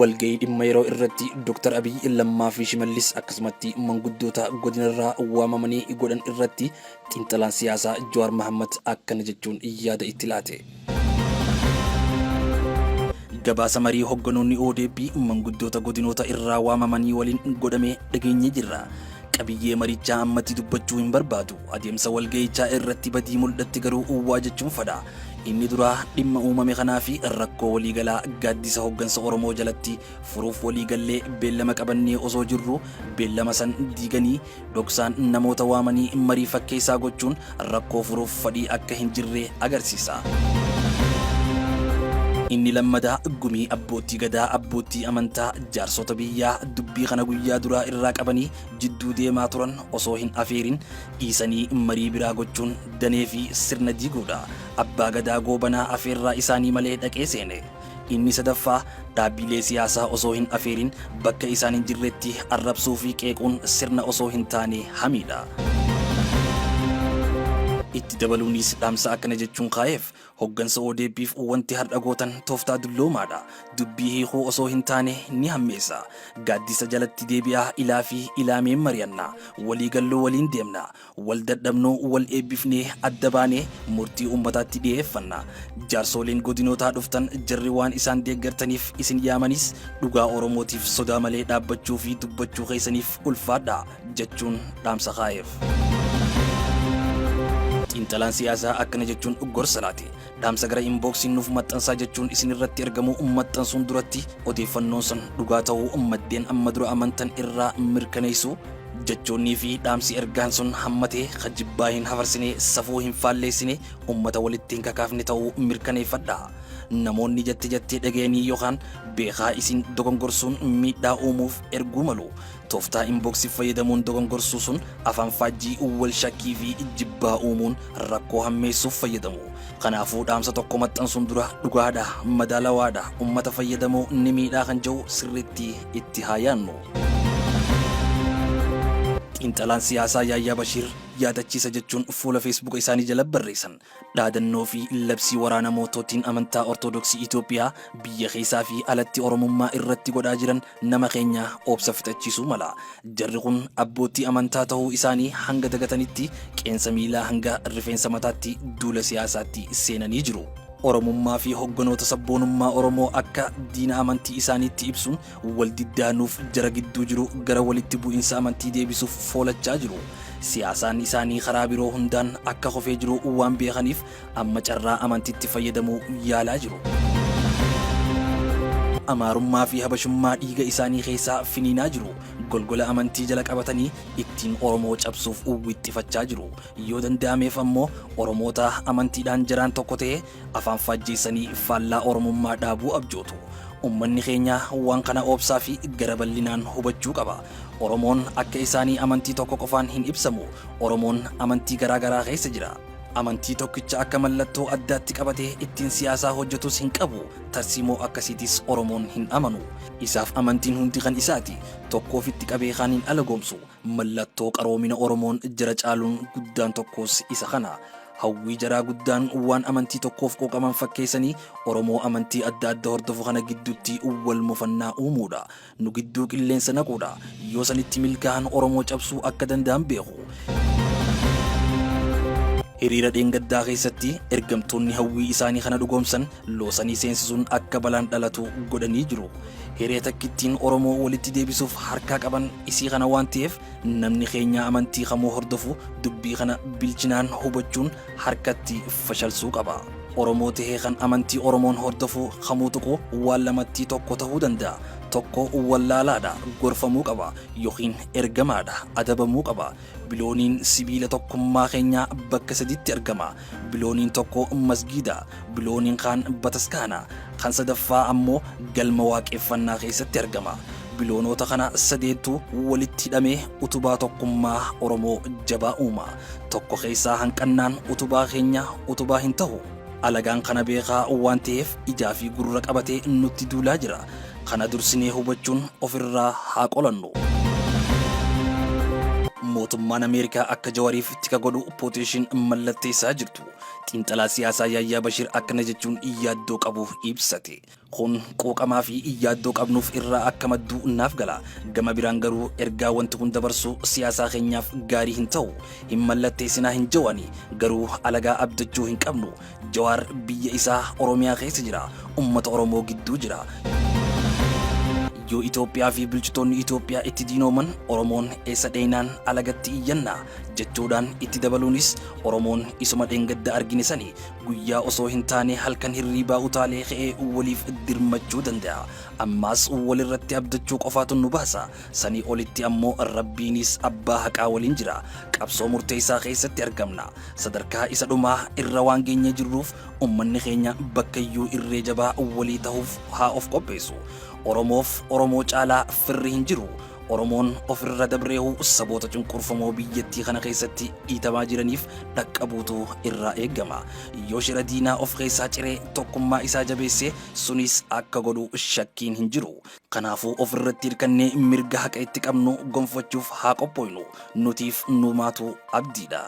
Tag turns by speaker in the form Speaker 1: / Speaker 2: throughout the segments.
Speaker 1: walgahii dhimma yeroo irratti Dr. Abiy Lammaa fi Shimallis akkasumatti manguddoota godinarraa waamamanii godhan irratti xiinxalaan siyaasaa Jawaar Mohaammed akkana jechuun yaada itti laate. Gabaasa marii hogganoonni ODP manguddoota godinoota irraa waamamanii waliin godhamee dhageenye jirra. Qabiyyee marichaa ammatti dubbachuu hin barbaadu. Adeemsa walgahichaa irratti badii mul'atti garuu uwwaa jechuun fadha. Inni duraa dhimma uumame kanaa fi rakkoo waliigalaa gaaddisa hoggansa Oromoo jalatti furuuf waliigallee beellama qabannee osoo jirru beellama san diiganii dhoksaan namoota waamanii marii fakkeessaa gochuun rakkoo furuuf fadhii akka hin jirre agarsiisa. Inni lammadaa gumii abbootii gadaa abbootii amantaa jaarsota biyyaa dubbii kana guyyaa duraa irraa qabanii jidduu deemaa turan osoo hin afeerin dhiisanii marii biraa gochuun danee fi sirna diiguudha. Abbaa gadaa goobanaa afeerraa isaanii malee dhaqee seene. Inni sadaffaa dhaabbilee siyaasaa osoo hin afeerin bakka isaan hin jirretti arrabsuu fi qeequun sirna osoo hin taane hamiidha. Itti dabaluunis dhaamsa akkana jechuun kaa'eef hoggansa ODP'f wanti har'a gootan tooftaa dulloomaadha. Dubbii hiikuu osoo hin taane ni hammeessa. Gaaddisa jalatti deebi'aa ilaa fi ilaameen mari'anna. Walii galloo waliin deemna. Wal dadhabnoo wal eebbifnee adda baanee murtii uummataatti dhiyeeffanna. Jaarsoliin godinootaa dhuftan jarri waan isaan deeggartaniif isin yaamanis dhugaa Oromootiif sodaa malee dhaabbachuu fi dubbachuu keessaniif ulfaadha jechuun dhaamsa kaa'eef. Xiinxalaan siyaasaa akkana jechuun gorsa laate. Dhaamsa gara inboksiin nuuf maxxansaa jechuun isin irratti argamu maxxansuun duratti odeeffannoon san dhugaa ta'uu maddeen amma dura amantan irraa mirkaneessu jechoonnii fi dhaamsi ergaan sun hammatee jibbaa hin hafarsine safuu hin faalleessine ummata walitti hin kakaafne ta'uu mirkaneeffadha. Namoonni jettee dhageenii yookaan beekaa isin dogongorsuun miidhaa uumuuf erguu malu. Tooftaa inboksii fayyadamuun dogongorsuu sun afaan faajjii wal shakkii fi jibbaa uumuun rakkoo hammeessuuf fayyadamu. Kanaafuu dhaamsa tokko maxxansuun dura dhugaadha madaalawaadha ummata fayyadamoo ni miidhaa kan jedhu sirriitti itti haa yaannu. Xiinxalaan siyaasaa Yaayyaa Bashiir yaadachiisa jechuun fuula Facebook isaanii jala barreessan. Dhaadannoo fi labsii waraana mootootiin amantaa Ortodoksii Itoophiyaa biyya keessaa fi alatti Oromummaa irratti godhaa jiran nama keenya obsa fixachiisuu mala. Jarri kun abbootii amantaa ta'uu isaanii hanga dagatanitti qeensa miilaa hanga rifeensa mataatti duula siyaasaatti seenanii jiru. Oromummaa fi hogganoota sabboonummaa Oromoo akka diina amantii isaaniitti ibsuun wal diddaanuuf jara gidduu jiru gara walitti bu'insa amantii deebisuuf foolachaa jiru. Siyaasaan isaanii karaa biroo hundaan akka hofee jiru waan beekaniif amma carraa amantiitti fayyadamuu yaalaa jiru. Amaarummaa fi habashummaa dhiiga isaanii keessaa finiinaa jiru. Golgola amantii jala qabatanii ittiin Oromoo cabsuuf uwwixxifachaa jiru. Yoo danda'ameef ammoo Oromoota amantiidhaan jaraan tokko ta'e afaan faajjeessanii faallaa Oromummaa dhaabuu abjootu. Ummanni keenya waan kana obsaa fi gara bal'inaan hubachuu qaba. Oromoon akka isaanii amantii tokko qofaan hin ibsamu. Oromoon amantii garaagaraa keessa jira. Amantii tokkicha akka mallattoo addaatti qabatee ittiin siyaasaa hojjetus hin qabu. Tarsiimoo akkasiitis Oromoon hin amanu. Isaaf amantiin hundi kan isaati. Tokkoof itti qabee kan hin alagoomsu. Mallattoo qaroomina Oromoon jara caaluun guddaan tokkos isa kana. Hawwii jaraa guddaan waan amantii tokkoof qooqaman fakkeessanii Oromoo amantii adda adda hordofu kana gidduutti wal mufannaa uumuudha. Nu gidduu qilleensa naquudha. Yoo sanitti milkaa'an Oromoo cabsuu akka danda'an beeku. Hiriira dheengaddaa keessatti ergamtoonni hawwii isaanii kana dhugoomsan loosanii seensisuun akka balaan dhalatu godhanii jiru. Hiree takkittiin Oromoo walitti deebisuuf harkaa qaban isii kana waan ta'eef namni keenya amantii kamuu hordofu dubbii kana bilchinaan hubachuun harkatti fashalsuu qaba. Oromoo tahee kan amantii Oromoon hordofu kamuu tuqu waan lamatti tokko ta'uu danda'a. Tokko wallaalaadha gorfamuu qaba yookiin ergamaadha adabamuu qaba. Bilooniin sibiila tokkummaa keenyaa bakka sadiitti argama. Bilooniin tokko masgiida, bilooniin kaan bataskaana, kan sadaffaa ammoo galma waaqeffannaa keessatti argama. Biloonota kana sadeetu walitti hidhamee utubaa tokkummaa Oromoo jabaa uuma. Tokko keessaa hanqannaan utubaa keenya utubaa hin ta'u. Alagaan kana beekaa waan ta'eef ijaa fi gurra qabatee nutti duulaa jira. Kana dursinee hubachuun ofirraa haa qolannu. mootummaan Ameerikaa akka Jawaariif tika godhu pooteeshin mallatteessaa jirtu. Xiinxalaa siyaasaa Yaayyaa Bashir akkana jechuun yaaddoo qabu ibsate. Kun qooqamaa fi yaaddoo qabnuuf irraa akka maddu naaf gala. Gama biraan garuu ergaa wanti kun dabarsu siyaasaa keenyaaf gaarii hin ta'u. Hin mallatteessinaa hin jawani garuu alagaa abdachuu hin qabnu. Jawaar biyya isaa Oromiyaa keessa jira. Ummata Oromoo gidduu jira. Yoo Itoophiyaa fi bulchitoonni Itoophiyaa itti diinooman Oromoon eessa dheenaan alagatti iyyanna jechuudhaan itti dabaluunis Oromoon isuma dheengadda argine sani guyyaa osoo hin taane halkan hirriibaa utaalee ka'ee waliif dirmachuu danda'a. Ammaas walirratti abdachuu qofaatu nu baasa. Sanii olitti ammoo Rabbiinis abbaa haqaa waliin jira. Qabsoo murteessaa keessatti argamna. Sadarkaa isa dhumaa irra waan geenye jirruuf ummanni keenya bakkayyuu irree jabaa walii ta'uuf haa of qopheessu. Oromoof Oromoo caalaa firri hin jiru. Oromoon ofirra dabreehu saboota cunqurfamoo biyyattii kana keessatti dhiitamaa jiraniif dhaqqabuutu irraa eegama. Yoo shira diinaa of keessaa ciree tokkummaa isaa jabeessee sunis akka godhu shakkiin hin jiru. Kanaafuu ofirratti hirkannee mirga haqa itti qabnu gonfachuuf haa qophoynu. Nutiif numaatu abdiidha.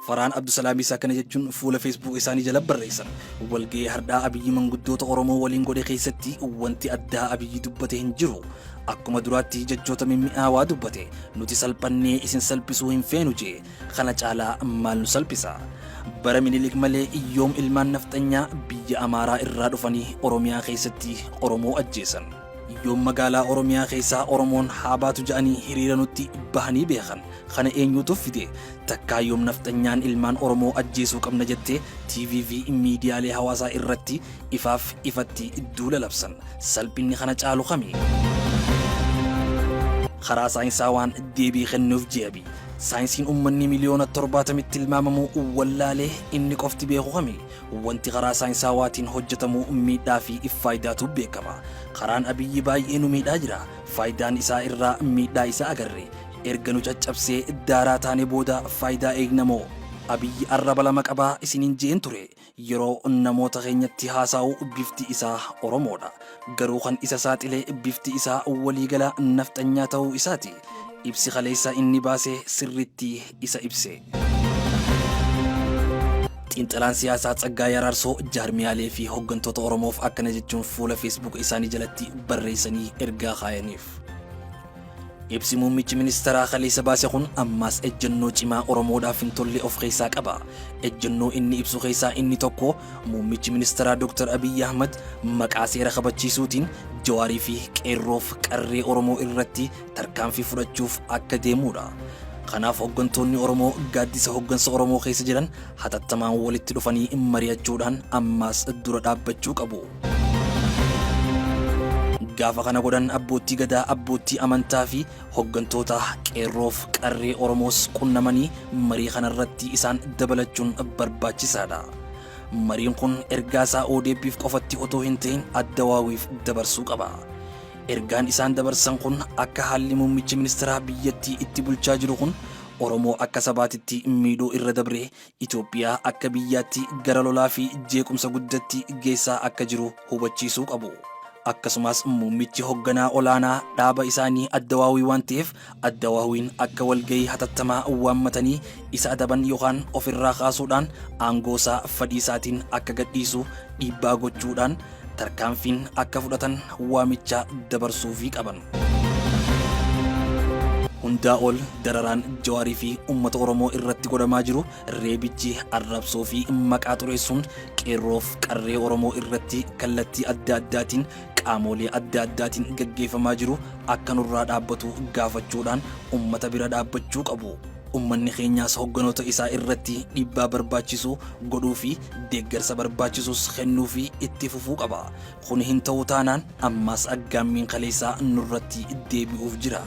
Speaker 1: Faraan Abdusalaam isaa kana jechuun fuula Facebook isaanii jala barreessan. Walga'ii har'aa Abiyyi manguddoota Oromoo waliin godhe keessatti wanti addaa Abiyyi dubbate hin jiru. Akkuma duraatti jechoota mimmi'aawaa dubbate. Nuti salphannee isin salphisuu hin feenu jee. Kana caalaa maal nu salphisa? Bara Minilik malee yoom ilmaan nafxanyaa biyya Amaaraa irraa dhufanii Oromiyaa keessatti Oromoo ajjeesan. Yoom magaalaa Oromiyaa keessaa Oromoon haa baatu ja'anii hiriira nutti bahanii beekan. Kana eenyutu fide? Takkaa yoom nafxanyaan ilmaan Oromoo ajjeesuu qabna jettee TV fi miidiyaalee hawaasaa irratti ifaaf ifatti duula labsan. Salphinni kana caalu kami? Karaa saayinsaa waan deebii kennuuf jeebi. Saayinsiin ummanni miliyoona 70 tilmaamamu wallaalee inni qofti beeku kami? Wanti karaa saayinsaa waatiin hojjetamu miidhaa fi faayidaatu beekama. Karaan Abiyyi baay'ee nu miidhaa jira. Faayidaan isaa irraa miidhaa isaa agarre. Erga nu caccabsee daaraa taane booda faayidaa eegnamoo. Abiyyi arraba lama qabaa isiniin jeen ture. Yeroo namoota keenyatti haasa'u bifti isaa Oromoodha. Garuu kan isa saaxilee bifti isaa waliigala nafxanyaa ta'uu isaati. Ibsi kaleessaa inni baasee sirritti isa ibse. Xiinxalaan siyaasaa Tsaggaayee Araarsoo jaarmiyaalee fi hooggantoota Oromoof akkana jechuun fuula Facebook isaanii jalatti barreessanii ergaa kaayaniif. Ibsi muummichi ministeeraa kaleessa baase kun ammaas ejjennoo cimaa Oromoodhaaf hin tolle of keessaa qaba. Ejjennoo inni ibsu keessaa inni tokko muummichi ministeeraa Dr. Abiyyi Ahmad maqaa seera kabachiisuutiin Jawaarii fi qeerroof qarree Oromoo irratti tarkaanfii fudhachuuf akka deemudha. Kanaaf hooggantoonni Oromoo gaaddisa hooggansa Oromoo keessa jiran hatattamaan walitti dhufanii mari'achuudhaan ammaas dura dhaabbachuu qabu. Gaafa kana godhan abbootii gadaa, abbootii amantaa fi hooggantoota qeerroof qarree Oromoos qunnamanii marii kanarratti isaan dabalachuun barbaachisaadha. Mariin kun ergaa isaa ODP'f qofatti otoo hin ta'in Addawaawiif dabarsuu qaba. Ergaan isaan dabarsan kun akka haalli muummichi ministeeraa biyyattii itti bulchaa jiru kun Oromoo akka sabaatitti miidhuu irra dabree Itoophiyaa akka biyyaatti gara lolaa fi jeequmsa guddatti geessaa akka jiru hubachiisuu qabu. Akkasumas muummichi hoogganaa olaanaa dhaaba isaanii Addawaawii waan ta'eef Addawaawiin akka walgahii hatattamaa waammatanii isa adaban yookaan ofirraa kaasuudhaan aangoo isaa fedhii isaatiin akka gadhiisu dhiibbaa gochuudhaan tarkaanfiin akka fudhatan waamicha dabarsuufii qaban. Hundaa ol dararaan Jawaarii fi uummata Oromoo irratti godhamaa jiru reebichi arrabsoo fi maqaa xureessuun qeerroof qarree Oromoo irratti kallattii adda addaatiin qaamolee adda addaatiin gaggeeffamaa jiru akka nurraa dhaabbatu gaafachuudhaan uummata bira dhaabbachuu qabu. Uummanni keenyaas hoogganoota isaa irratti dhiibbaa barbaachisu godhuu fi deeggarsa barbaachisus kennuu fi itti fufuu qaba. Kun hin ta'u taanaan ammaas aggaammiin kaleessaa nurratti deebi'uuf jira.